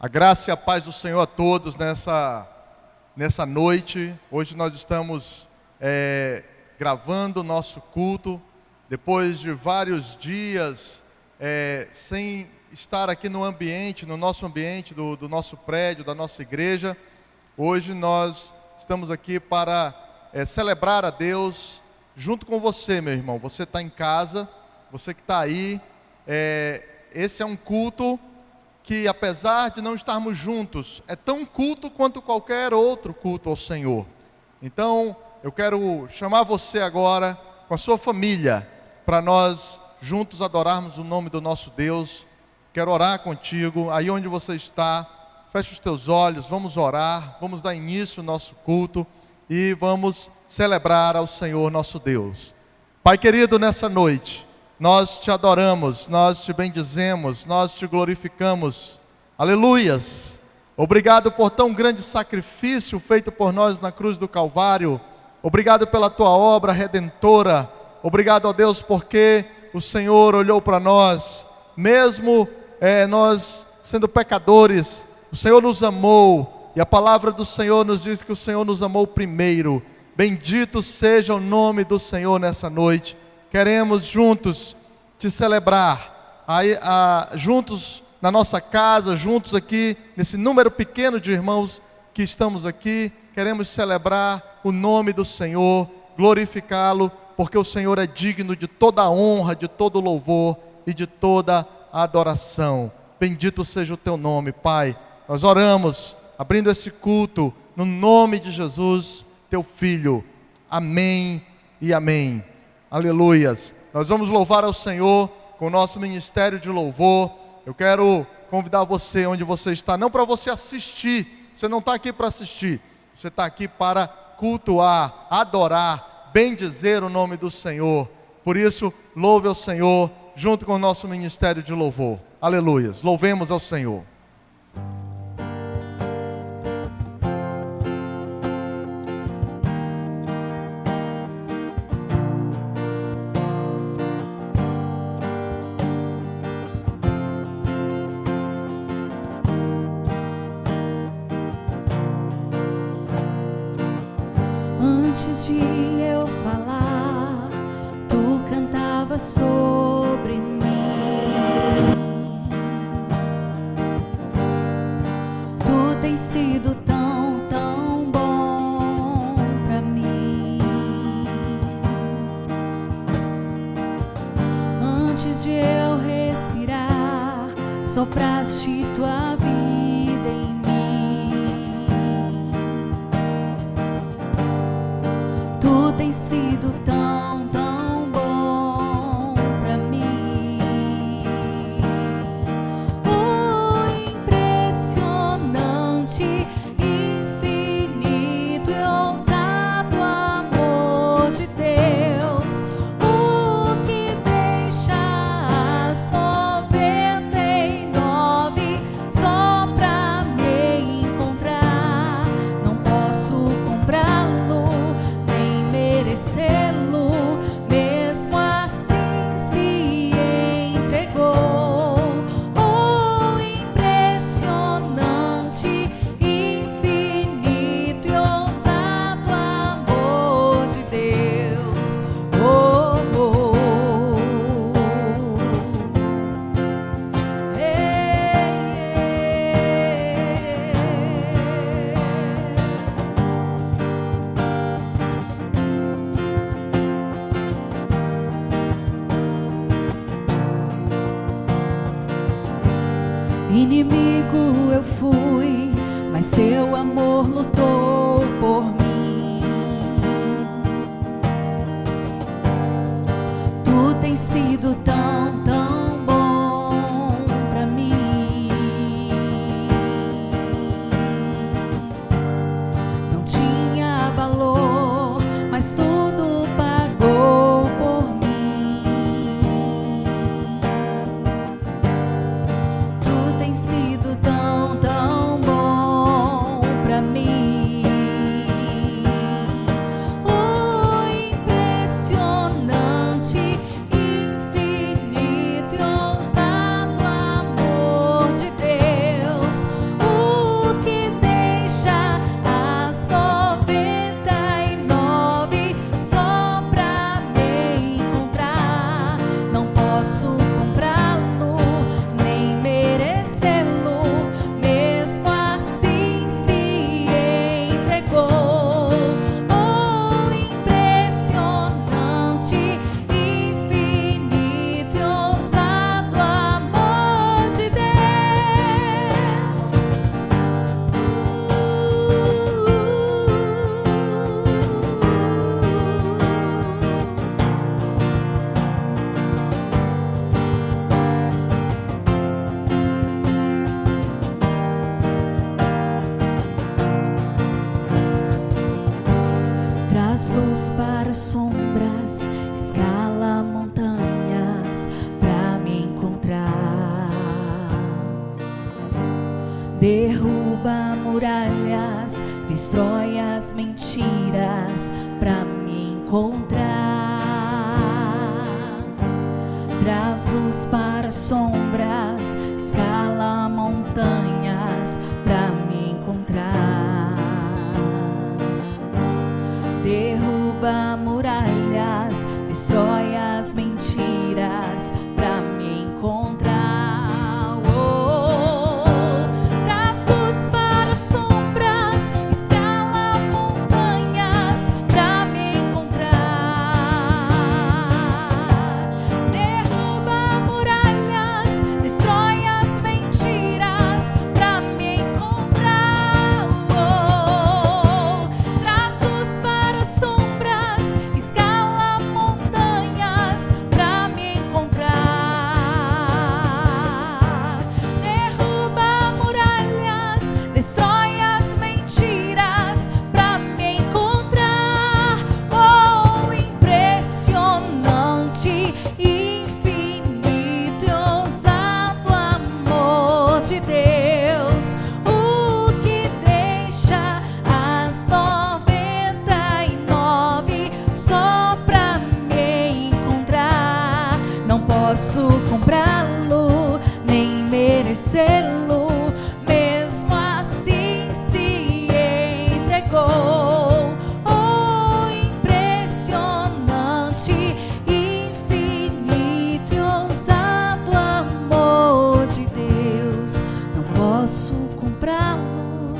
A graça e a paz do Senhor a todos nessa noite. Hoje nós estamos gravando o nosso culto, depois de vários dias sem estar aqui no nosso ambiente do nosso prédio, da nossa igreja. Hoje nós estamos aqui para celebrar a Deus junto com você, meu irmão. Você está em casa, você que está aí, esse é um culto que, apesar de não estarmos juntos, é tão culto quanto qualquer outro culto ao Senhor. Então, eu quero chamar você agora, com a sua família, para nós juntos adorarmos o nome do nosso Deus. Quero orar contigo, aí onde você está, feche os teus olhos, vamos orar, vamos dar início ao nosso culto e vamos celebrar ao Senhor nosso Deus. Pai querido, nessa noite, nós te adoramos, nós te bendizemos, nós te glorificamos. Aleluias! Obrigado por tão grande sacrifício feito por nós na cruz do Calvário. Obrigado pela tua obra redentora. Obrigado, ó Deus, porque o Senhor olhou para nós, mesmo nós sendo pecadores, o Senhor nos amou. E a palavra do Senhor nos diz que o Senhor nos amou primeiro. Bendito seja o nome do Senhor nessa noite. Queremos juntos te celebrar, juntos na nossa casa, juntos aqui, nesse número pequeno de irmãos que estamos aqui. Queremos celebrar o nome do Senhor, glorificá-lo, porque o Senhor é digno de toda a honra, de todo o louvor e de toda a adoração. Bendito seja o teu nome, Pai. Nós oramos, abrindo esse culto, no nome de Jesus, teu Filho. Amém e amém. Aleluias. Nós vamos louvar ao Senhor com o nosso ministério de louvor. Eu quero convidar você, onde você está, não para você assistir, você não está aqui para assistir, você está aqui para cultuar, adorar, bendizer o nome do Senhor. Por isso, louve ao Senhor junto com o nosso ministério de louvor. Aleluias. Louvemos ao Senhor. Antes de eu falar, tu cantava sobre mim. Tu tens sido tão, tão bom pra mim. Antes de eu respirar, sopraste tua vida em mim. Tu tens sido tão, tão bom pra mim. O impressionante, infinito e ousado amor de Deus, o que deixa as 99 só pra me encontrar. Não posso comprá-lo, merecê-lo, mesmo assim se entregou. Oh, impressionante, infinito e ousado amor de Deus. Oh, oh, Inimigo eu fui, mas teu amor lutou por mim. Tu tens sido tão, tão bom pra mim. Não tinha valor, mas tudo pagou por mim. Tu tens sido tão, tão bom pra mim. O impressionante, infinito para sombras, escala montanhas para me encontrar. Derruba muralhas, destrói as mentiras para me encontrar. Traz luz para sombras, escala montanhas para me encontrar. Derruba muralhas, destrói as mentiras para me encontrar. Oh, traz luz para sombras, escala montanhas para me encontrar. Derruba muralhas, destrói as mentiras para me encontrar. Oh, traz luz para sombras, escala montanhas para me encontrar. Derruba muralhas, destrói as mentiras para me encontrar. Oh, impressionante, infinito e ousado amor de Deus, o que deixa as 99 só pra me encontrar. Não posso comprá-lo, nem merecê-lo, mesmo assim se entregou. Oh, impressionante, infinito e ousado amor de Deus. Não posso comprá-lo,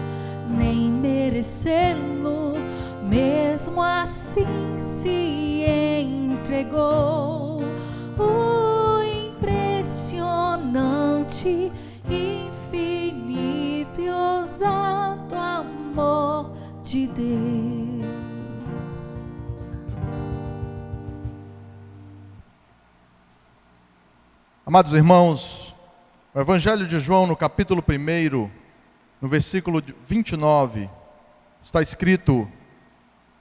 nem merecê-lo, mesmo assim se entregou. O impressionante, infinito e ousado amor de Deus. Amados irmãos, o Evangelho de João, no capítulo 1, no versículo 29, está escrito: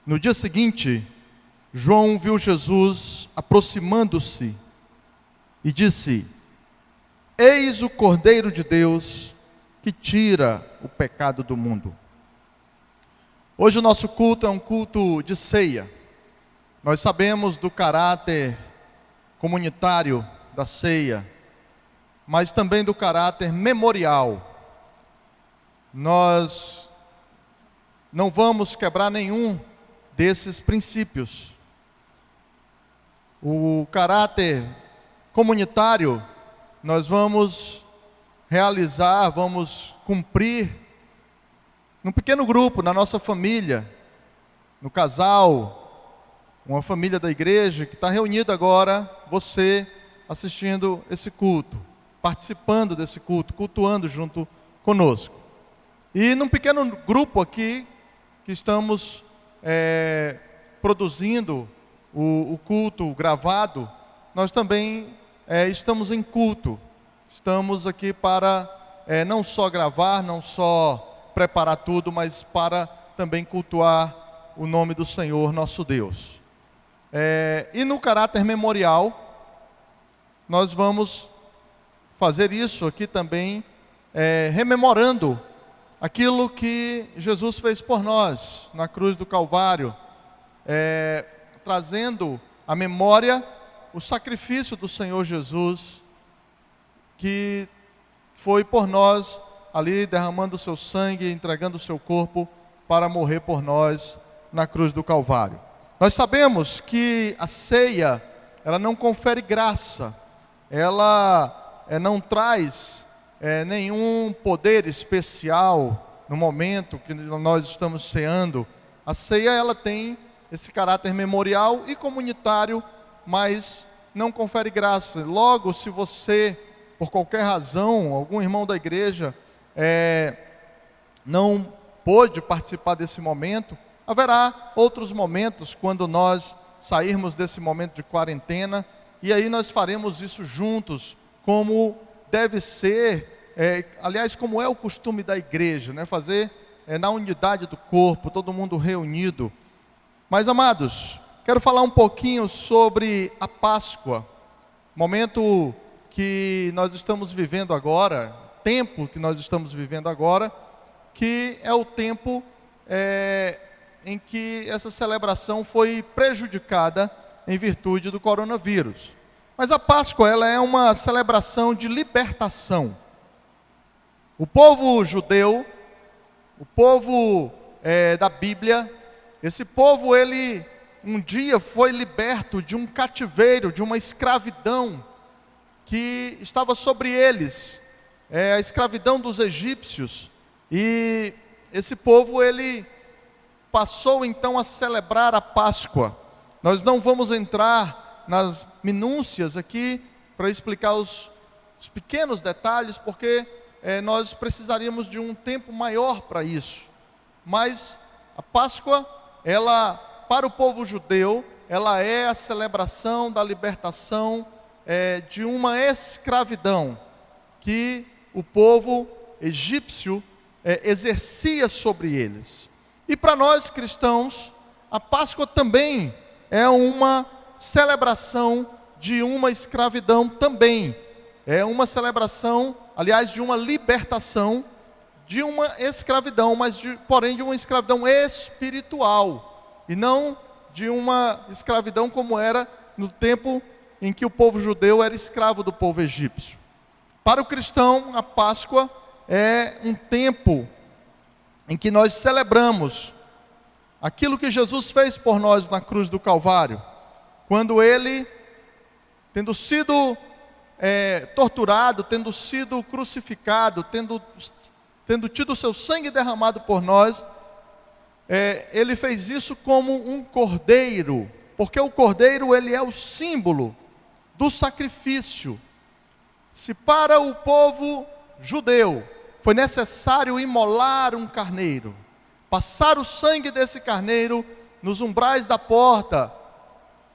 no dia seguinte, João viu Jesus aproximando-se e disse: eis o Cordeiro de Deus que tira o pecado do mundo. Hoje o nosso culto é um culto de ceia. Nós sabemos do caráter comunitário da ceia, mas também do caráter memorial. Nós não vamos quebrar nenhum desses princípios. O caráter comunitário nós vamos realizar, vamos cumprir num pequeno grupo, na nossa família, no casal, uma família da igreja que está reunida agora, você assistindo esse culto, participando desse culto, cultuando junto conosco. E num pequeno grupo aqui, que estamos produzindo o culto gravado, nós também estamos em culto. Estamos aqui para não só gravar, não só preparar tudo, mas para também cultuar o nome do Senhor nosso Deus. E no caráter memorial, nós vamos fazer isso aqui também, rememorando aquilo que Jesus fez por nós na cruz do Calvário, trazendo à memória o sacrifício do Senhor Jesus, que foi por nós ali derramando o seu sangue, entregando o seu corpo para morrer por nós na cruz do Calvário. Nós sabemos que a ceia, ela não confere graça, ela não traz nenhum poder especial no momento que nós estamos ceando. A ceia, ela tem esse caráter memorial e comunitário, mas não confere graça. Logo, se você, por qualquer razão, algum irmão da igreja não pôde participar desse momento, haverá outros momentos quando nós sairmos desse momento de quarentena, e aí nós faremos isso juntos, como deve ser, aliás, como é o costume da igreja, né? Fazer na unidade do corpo, todo mundo reunido. Mas, amados, quero falar um pouquinho sobre a Páscoa, momento que nós estamos vivendo agora, tempo que nós estamos vivendo agora, que é o tempo em que essa celebração foi prejudicada em virtude do coronavírus. Mas a Páscoa, ela é uma celebração de libertação. O povo judeu, o povo da Bíblia, esse povo, ele um dia foi liberto de um cativeiro, de uma escravidão que estava sobre eles, a escravidão dos egípcios. E esse povo, ele passou então a celebrar a Páscoa. Nós não vamos entrar nas minúcias aqui para explicar os pequenos detalhes, porque nós precisaríamos de um tempo maior para isso. Mas a Páscoa, ela, para o povo judeu, ela é a celebração da libertação de uma escravidão que o povo egípcio exercia sobre eles. E para nós cristãos, a Páscoa também é uma celebração de uma escravidão também. É uma celebração, aliás, de uma libertação de uma escravidão, mas porém de uma escravidão espiritual, e não de uma escravidão como era no tempo em que o povo judeu era escravo do povo egípcio. Para o cristão, a Páscoa é um tempo em que nós celebramos aquilo que Jesus fez por nós na cruz do Calvário, quando ele, tendo sido torturado, tendo sido crucificado, tendo tido o seu sangue derramado por nós, ele fez isso como um cordeiro, porque o cordeiro, ele é o símbolo do sacrifício. Se para o povo judeu foi necessário imolar um carneiro, passar o sangue desse carneiro nos umbrais da porta,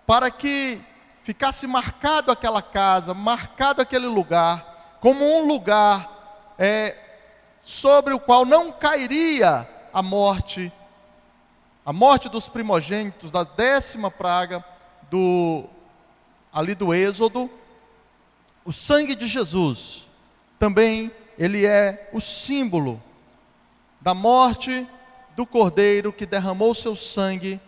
para que ficasse marcado aquela casa, marcado aquele lugar, como um lugar sobre o qual não cairia a morte dos primogênitos, da 10ª praga ali do Êxodo. O sangue de Jesus também, ele é o símbolo da morte do Cordeiro que derramou seu sangue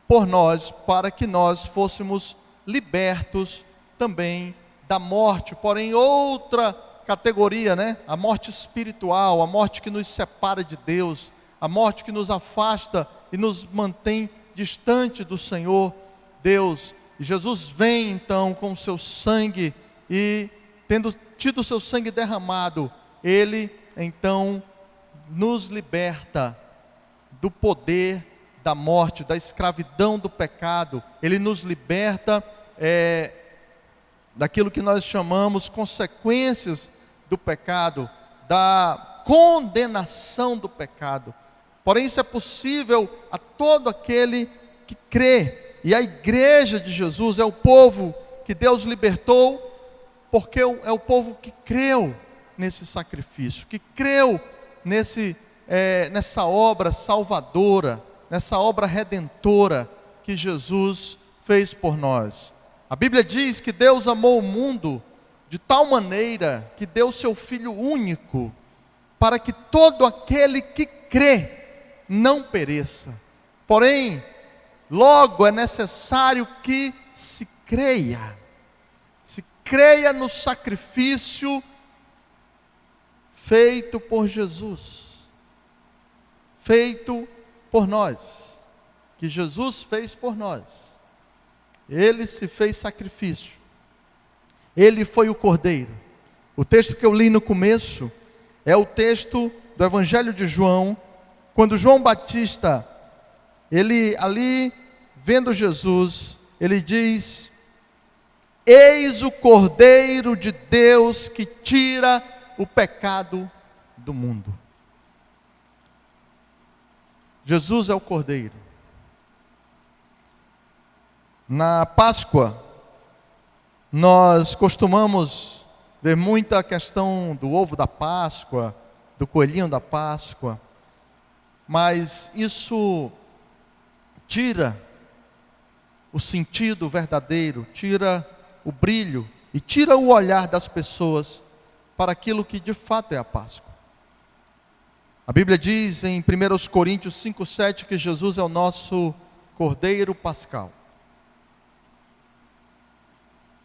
por nós, para que nós fôssemos libertos também da morte, porém outra categoria, a morte espiritual, a morte que nos separa de Deus, a morte que nos afasta e nos mantém distante do Senhor Deus. E Jesus vem então com o seu sangue, e tendo tido o seu sangue derramado, ele então nos liberta do poder da morte, da escravidão do pecado. Ele nos liberta daquilo que nós chamamos consequências do pecado, da condenação do pecado. Porém, isso é possível a todo aquele que crê. E a igreja de Jesus é o povo que Deus libertou, porque é o povo que creu nesse sacrifício, que creu nessa obra salvadora, nessa obra redentora que Jesus fez por nós. A Bíblia diz que Deus amou o mundo de tal maneira que deu seu Filho único, para que todo aquele que crê não pereça. Porém, logo é necessário que se creia no sacrifício feito por Jesus, feito por nós, que Jesus fez por nós. Ele se fez sacrifício, ele foi o Cordeiro. O texto que eu li no começo é o texto do Evangelho de João, quando João Batista, ele ali vendo Jesus, ele diz: eis o Cordeiro de Deus que tira o pecado do mundo. Jesus é o Cordeiro. Na Páscoa, nós costumamos ver muita questão do ovo da Páscoa, do coelhinho da Páscoa, mas isso tira o sentido verdadeiro, tira o brilho e tira o olhar das pessoas para aquilo que de fato é a Páscoa. A Bíblia diz em 1 Coríntios 5,7 que Jesus é o nosso Cordeiro Pascal.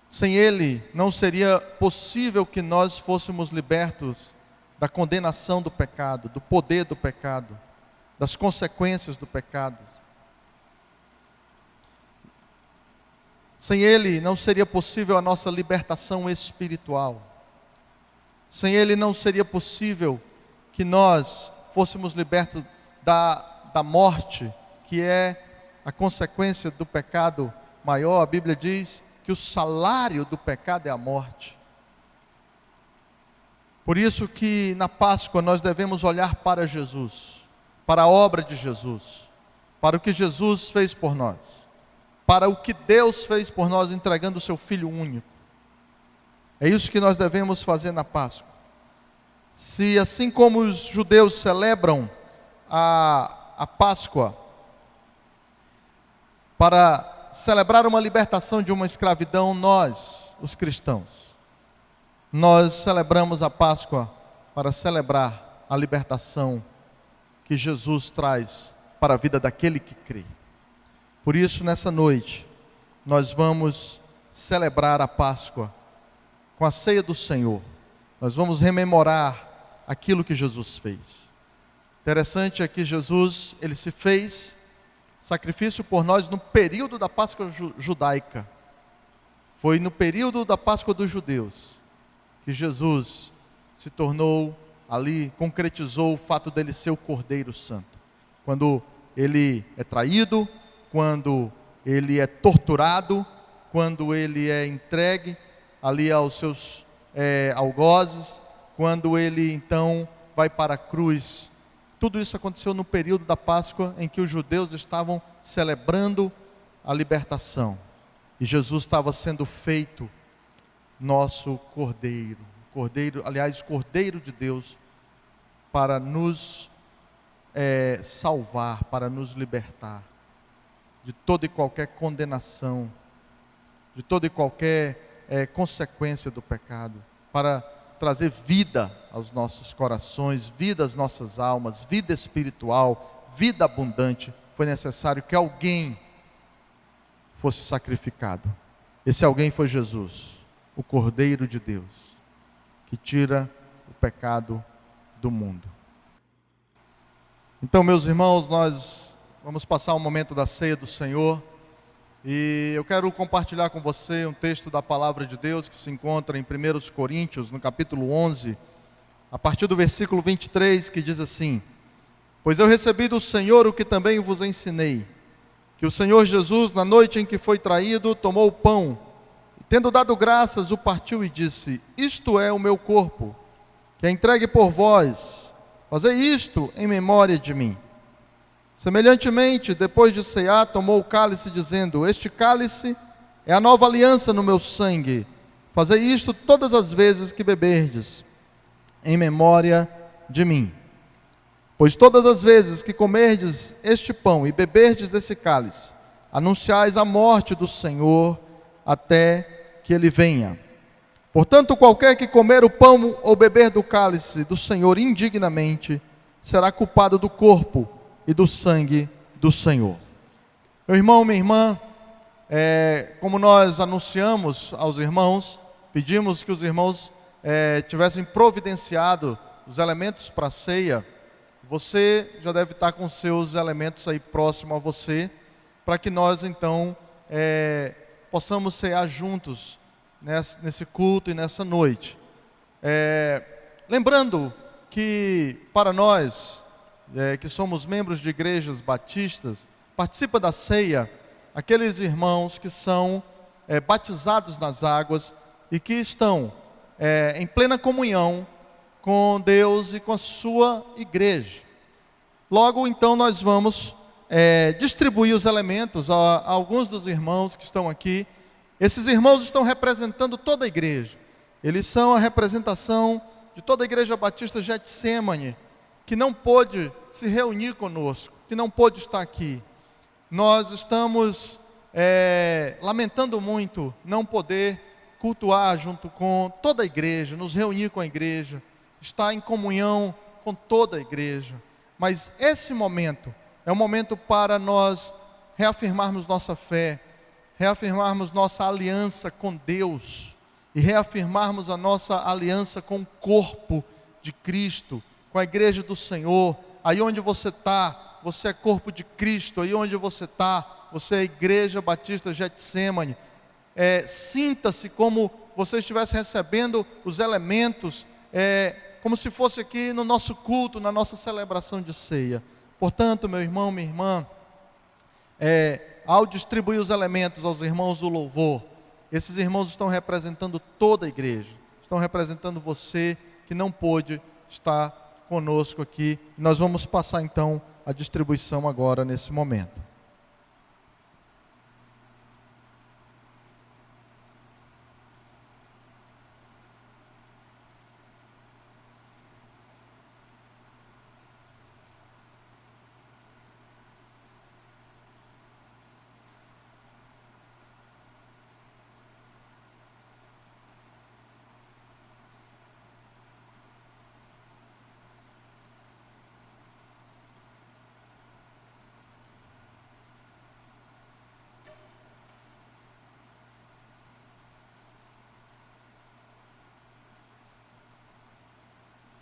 Sem Ele, não seria possível que nós fôssemos libertos da condenação do pecado, do poder do pecado, das consequências do pecado. Sem Ele, não seria possível a nossa libertação espiritual. Sem Ele, não seria possível que nós fôssemos libertos da morte, que é a consequência do pecado maior. A Bíblia diz que o salário do pecado é a morte. Por isso que na Páscoa nós devemos olhar para Jesus, para a obra de Jesus, para o que Jesus fez por nós, para o que Deus fez por nós entregando o seu Filho único. É isso que nós devemos fazer na Páscoa. Se assim como os judeus celebram a Páscoa para celebrar uma libertação de uma escravidão, nós, os cristãos, nós celebramos a Páscoa para celebrar a libertação que Jesus traz para a vida daquele que crê. Por isso, nessa noite, nós vamos celebrar a Páscoa com a ceia do Senhor. Nós vamos rememorar aquilo que Jesus fez. Interessante é que Jesus, ele se fez sacrifício por nós no período da Páscoa judaica. Foi no período da Páscoa dos judeus que Jesus se tornou ali, concretizou o fato dele ser o Cordeiro Santo. Quando ele é traído, quando ele é torturado, quando ele é entregue ali aos seus algozes, quando ele então vai para a cruz. Tudo isso aconteceu no período da Páscoa em que os judeus estavam celebrando a libertação. E Jesus estava sendo feito nosso Cordeiro. Cordeiro de Deus, para nos salvar, para nos libertar de toda e qualquer condenação, de toda e qualquer consequência do pecado, para trazer vida aos nossos corações, vida às nossas almas, vida espiritual, vida abundante. Foi necessário que alguém fosse sacrificado. Esse alguém foi Jesus, o Cordeiro de Deus, que tira o pecado do mundo. Então, meus irmãos, nós vamos passar um momento da ceia do Senhor. E eu quero compartilhar com você um texto da palavra de Deus que se encontra em 1 Coríntios, no capítulo 11, a partir do versículo 23, que diz assim: Pois eu recebi do Senhor o que também vos ensinei, que o Senhor Jesus, na noite em que foi traído, tomou o pão, e tendo dado graças, o partiu e disse: Isto é o meu corpo, que é entregue por vós, fazei isto em memória de mim. Semelhantemente, depois de cear, tomou o cálice, dizendo: Este cálice é a nova aliança no meu sangue. Fazei isto todas as vezes que beberdes, em memória de mim. Pois todas as vezes que comerdes este pão e beberdes desse cálice, anunciais a morte do Senhor até que Ele venha. Portanto, qualquer que comer o pão ou beber do cálice do Senhor indignamente, será culpado do corpo e do sangue do Senhor. Meu irmão, minha irmã, como nós anunciamos aos irmãos, pedimos que os irmãos tivessem providenciado os elementos para a ceia. Você já deve estar com seus elementos aí próximo a você, para que nós então possamos cear juntos nesse culto e nessa noite. Lembrando que para nós, que somos membros de igrejas batistas, participa da ceia aqueles irmãos que são batizados nas águas e que estão em plena comunhão com Deus e com a sua igreja. Logo, então, nós vamos distribuir os elementos a alguns dos irmãos que estão aqui. Esses irmãos estão representando toda a igreja. Eles são a representação de toda a igreja batista Getsemane, que não pôde se reunir conosco, que não pôde estar aqui. Nós estamos lamentando muito não poder cultuar junto com toda a igreja, nos reunir com a igreja, estar em comunhão com toda a igreja. Mas esse momento é um momento para nós reafirmarmos nossa fé, reafirmarmos nossa aliança com Deus e reafirmarmos a nossa aliança com o corpo de Cristo, com a igreja do Senhor. Aí onde você está, você é corpo de Cristo. Aí onde você está, você é a Igreja Batista Getsemane. Sinta-se como você estivesse recebendo os elementos, como se fosse aqui no nosso culto, na nossa celebração de ceia. Portanto, meu irmão, minha irmã, ao distribuir os elementos aos irmãos do louvor, esses irmãos estão representando toda a igreja, estão representando você que não pôde estar conosco aqui. Nós vamos passar então a distribuição agora nesse momento.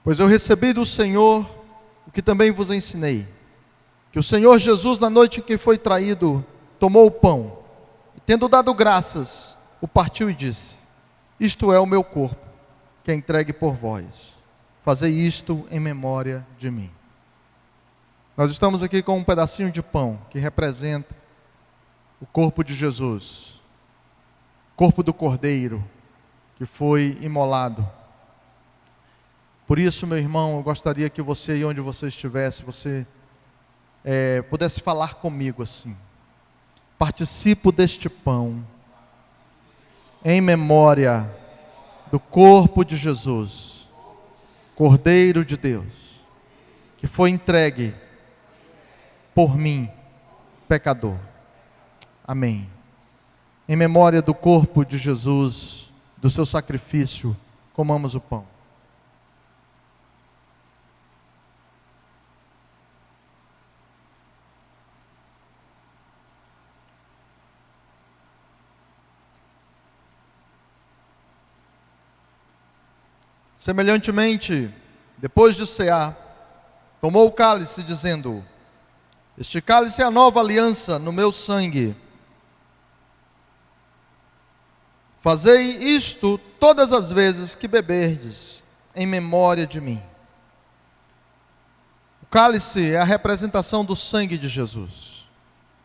Pois eu recebi do Senhor o que também vos ensinei, que o Senhor Jesus, na noite em que foi traído, tomou o pão, e tendo dado graças, o partiu e disse: isto é o meu corpo, que é entregue por vós. Fazei isto em memória de mim. Nós estamos aqui com um pedacinho de pão, que representa o corpo de Jesus, corpo do Cordeiro, que foi imolado. Por isso, meu irmão, eu gostaria que você, aí onde você estivesse, você pudesse falar comigo assim: participo deste pão em memória do corpo de Jesus, Cordeiro de Deus, que foi entregue por mim, pecador. Amém. Em memória do corpo de Jesus, do seu sacrifício, comamos o pão. Semelhantemente, depois de cear, tomou o cálice, dizendo: este cálice é a nova aliança no meu sangue. Fazei isto todas as vezes que beberdes, em memória de mim. O cálice é a representação do sangue de Jesus.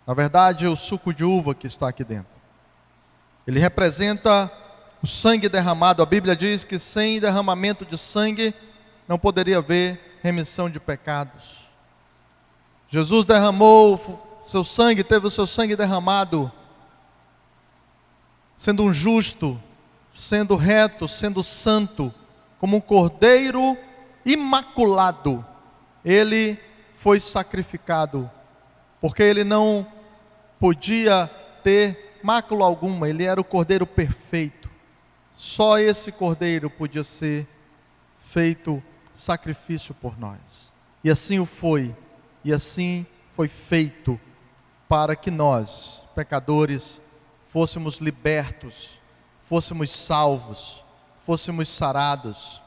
Na verdade, é o suco de uva que está aqui dentro. Ele representa o sangue derramado. A Bíblia diz que sem derramamento de sangue não poderia haver remissão de pecados. Jesus derramou seu sangue, teve o seu sangue derramado, sendo um justo, sendo reto, sendo santo, como um cordeiro imaculado. Ele foi sacrificado, porque ele não podia ter mácula alguma, ele era o cordeiro perfeito. Só esse cordeiro podia ser feito sacrifício por nós. E assim o foi. E assim foi feito para que nós, pecadores, fôssemos libertos, fôssemos salvos, fôssemos sarados,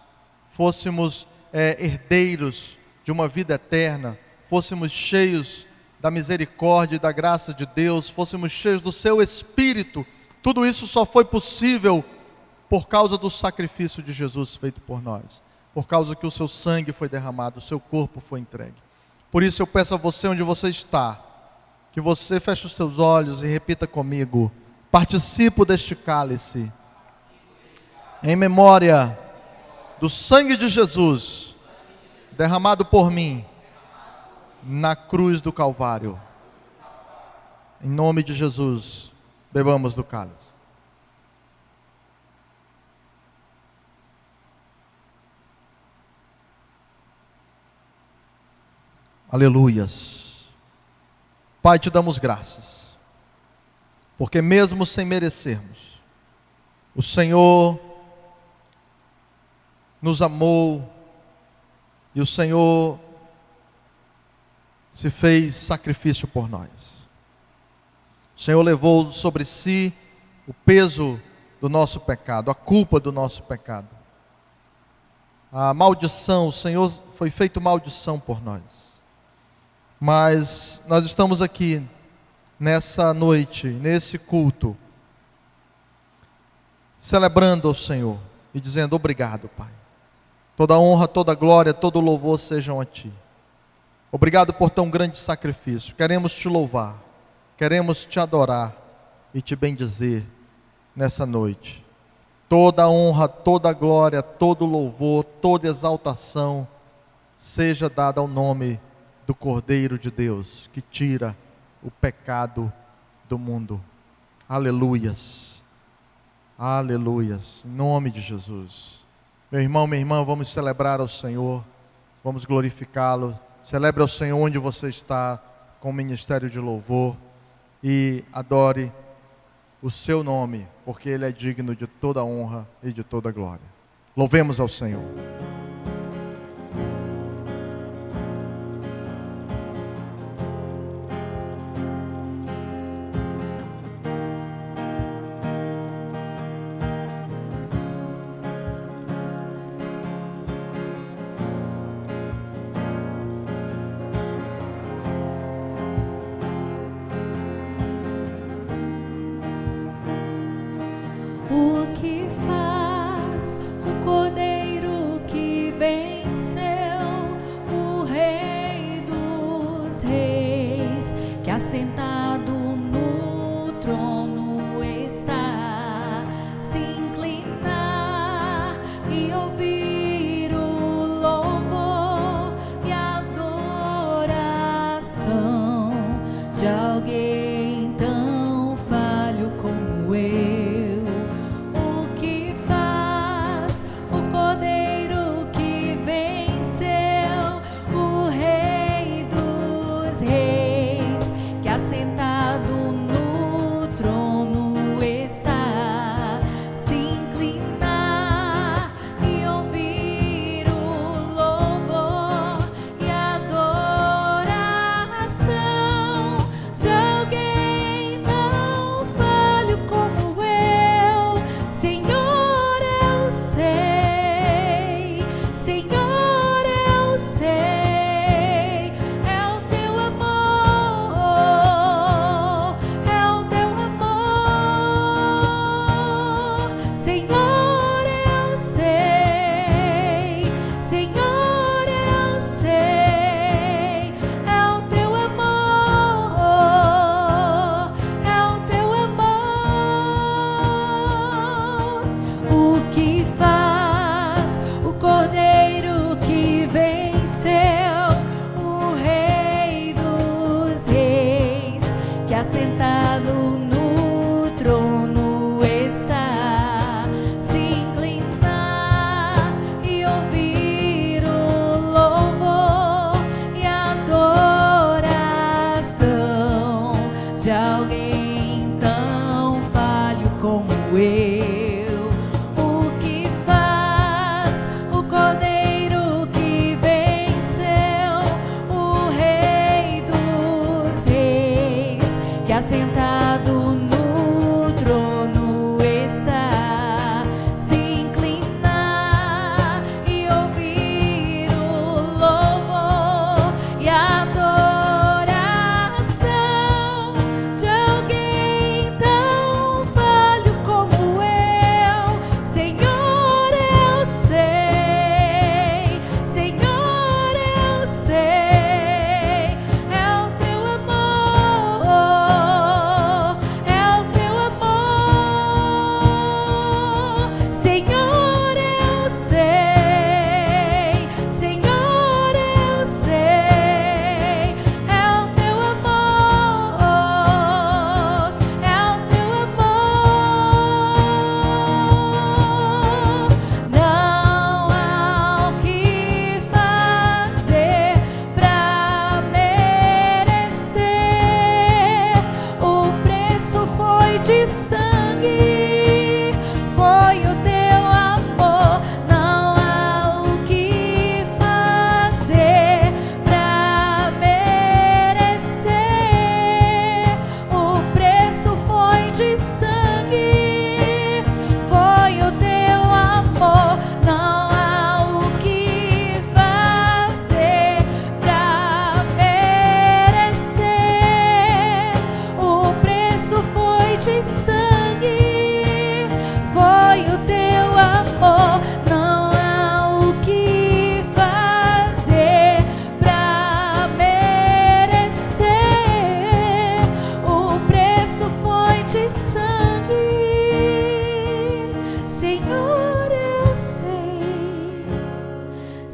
fôssemos herdeiros de uma vida eterna, fôssemos cheios da misericórdia e da graça de Deus, fôssemos cheios do seu Espírito. Tudo isso só foi possível por causa do sacrifício de Jesus feito por nós, por causa que o seu sangue foi derramado, o seu corpo foi entregue. Por isso eu peço a você, onde você está, que você feche os seus olhos e repita comigo: participo deste cálice em memória do sangue de Jesus derramado por mim na cruz do Calvário. Em nome de Jesus, bebamos do cálice. Aleluias. Pai, te damos graças porque mesmo sem merecermos, o Senhor nos amou e o Senhor se fez sacrifício por nós. O Senhor levou sobre si o peso do nosso pecado, a culpa do nosso pecado. A maldição, o Senhor foi feito maldição por nós. Mas nós estamos aqui nessa noite, nesse culto, celebrando ao Senhor e dizendo: obrigado, Pai. Toda honra, toda glória, todo louvor sejam a Ti. Obrigado por tão grande sacrifício. Queremos Te louvar, queremos Te adorar e Te bendizer nessa noite. Toda honra, toda glória, todo louvor, toda exaltação seja dada ao nome do Cordeiro de Deus, que tira o pecado do mundo. Aleluias, aleluias, em nome de Jesus. Meu irmão, minha irmã, vamos celebrar ao Senhor, vamos glorificá-lo. Celebre ao Senhor onde você está, com o ministério de louvor, e adore o seu nome, porque Ele é digno de toda honra e de toda glória. Louvemos ao Senhor. O que faz o Cordeiro que venceu, o Rei dos Reis, que assentado no trono está, se inclinar e ouvir o louvor e a adoração de alguém tão falho como eu. Sentado no trono está, se inclinar e ouvir o louvor e a adoração de alguém tão falho como eu. O que faz o Cordeiro que venceu, o Rei dos Reis, que assentado no trono está, se inclinar e ouvir o louvor e a adoração de alguém tão falho como eu.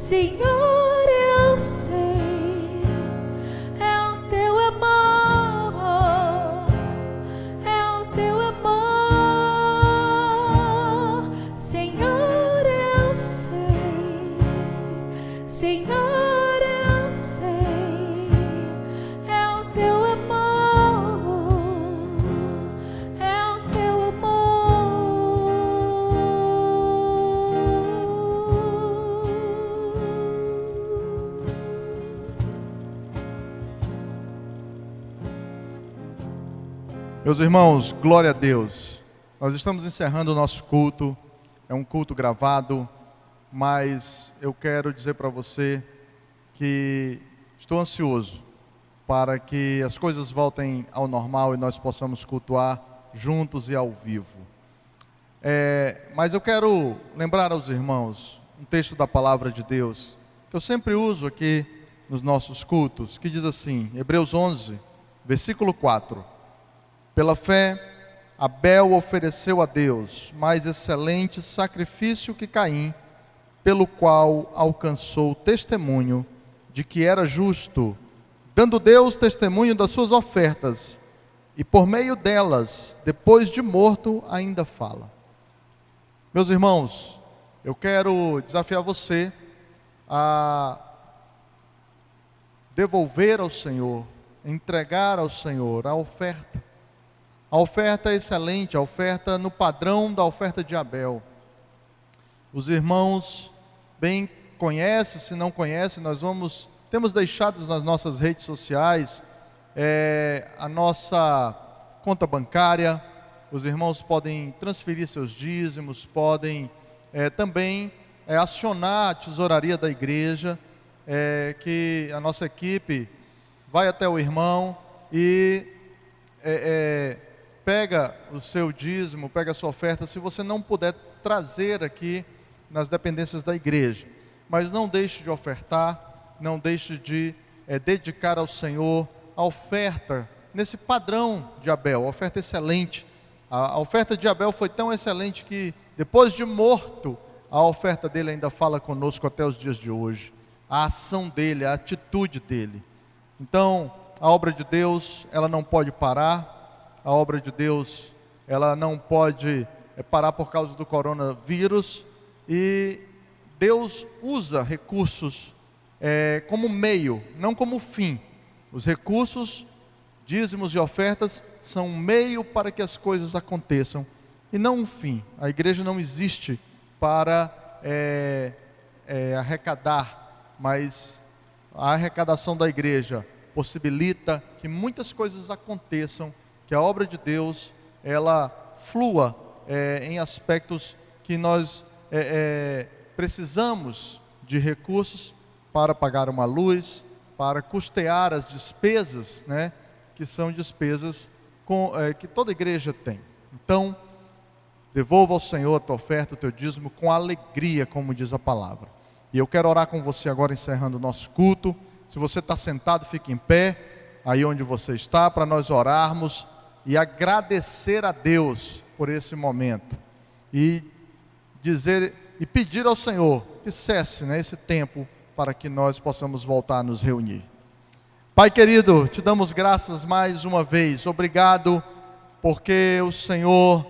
Senhor, eu sei, é o teu amor, é o teu amor. Senhor, eu sei, Senhor, eu sei, é o teu amor, é o teu Meus irmãos, glória a Deus. Nós estamos encerrando o nosso culto. É um culto gravado, mas eu quero dizer para você que estou ansioso para que as coisas voltem ao normal e nós possamos cultuar juntos e ao vivo. Mas eu quero lembrar aos irmãos um texto da palavra de Deus que eu sempre uso aqui nos nossos cultos, que diz assim, Hebreus 11, versículo 4. Pela fé, Abel ofereceu a Deus mais excelente sacrifício que Caim, pelo qual alcançou testemunho de que era justo, dando Deus testemunho das suas ofertas, e por meio delas, depois de morto, ainda fala. Meus irmãos, eu quero desafiar você a devolver ao Senhor, entregar ao Senhor a oferta. A oferta é excelente, a oferta no padrão da oferta de Abel. Os irmãos bem conhecem, se não conhecem, temos deixado nas nossas redes sociais a nossa conta bancária. Os irmãos podem transferir seus dízimos, podem também acionar a tesouraria da igreja, que a nossa equipe vai até o irmão e pega o seu dízimo, pega a sua oferta, se você não puder trazer aqui nas dependências da igreja. Mas não deixe de ofertar, não deixe de dedicar ao Senhor a oferta, nesse padrão de Abel, a oferta excelente. A oferta de Abel foi tão excelente que, depois de morto, a oferta dele ainda fala conosco até os dias de hoje. A ação dele, a atitude dele. Então, a obra de Deus, ela não pode parar. A obra de Deus, ela não pode parar por causa do coronavírus, e Deus usa recursos como meio, não como fim. Os recursos, dízimos e ofertas, são um meio para que as coisas aconteçam, e não um fim. A igreja não existe para arrecadar, mas a arrecadação da igreja possibilita que muitas coisas aconteçam, que a obra de Deus, ela flua em aspectos que nós precisamos de recursos para pagar uma luz, para custear as despesas, né, que são despesas que toda igreja tem. Então, devolva ao Senhor a tua oferta, o teu dízimo, com alegria, como diz a palavra. E eu quero orar com você agora, encerrando o nosso culto. Se você está sentado, fique em pé, aí onde você está, para nós orarmos e agradecer a Deus por esse momento, e pedir ao Senhor que cesse, né, esse tempo, para que nós possamos voltar a nos reunir. Pai querido, te damos graças mais uma vez. Obrigado porque o Senhor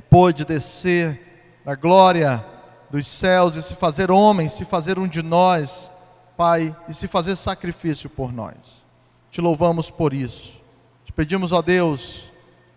pôde descer da glória dos céus e se fazer homem, se fazer um de nós, Pai, e se fazer sacrifício por nós. Te louvamos por isso. Te pedimos, ó Deus,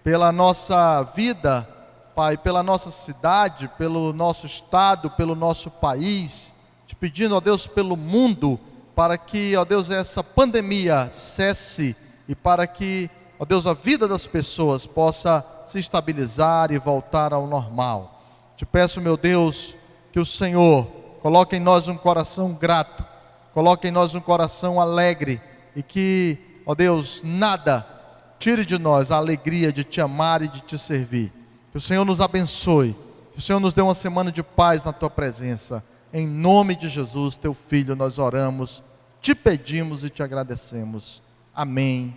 pela nossa vida, Pai, pela nossa cidade, pelo nosso estado, pelo nosso país, te pedindo, ó Deus, pelo mundo, para que, ó Deus, essa pandemia cesse e para que, ó Deus, a vida das pessoas possa se estabilizar e voltar ao normal. Te peço, meu Deus, que o Senhor coloque em nós um coração grato, coloque em nós um coração alegre, e que, ó Deus, nada tire de nós a alegria de te amar e de te servir. Que o Senhor nos abençoe, que o Senhor nos dê uma semana de paz na tua presença. Em nome de Jesus, teu Filho, nós oramos, te pedimos e te agradecemos. Amém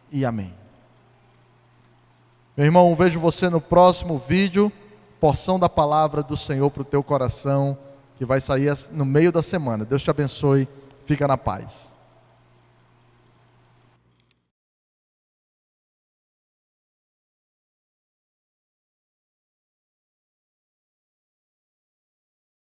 e amém. Meu irmão, vejo você no próximo vídeo. Porção da palavra do Senhor para o teu coração. que vai sair no meio da semana. Deus te abençoe, fica na paz.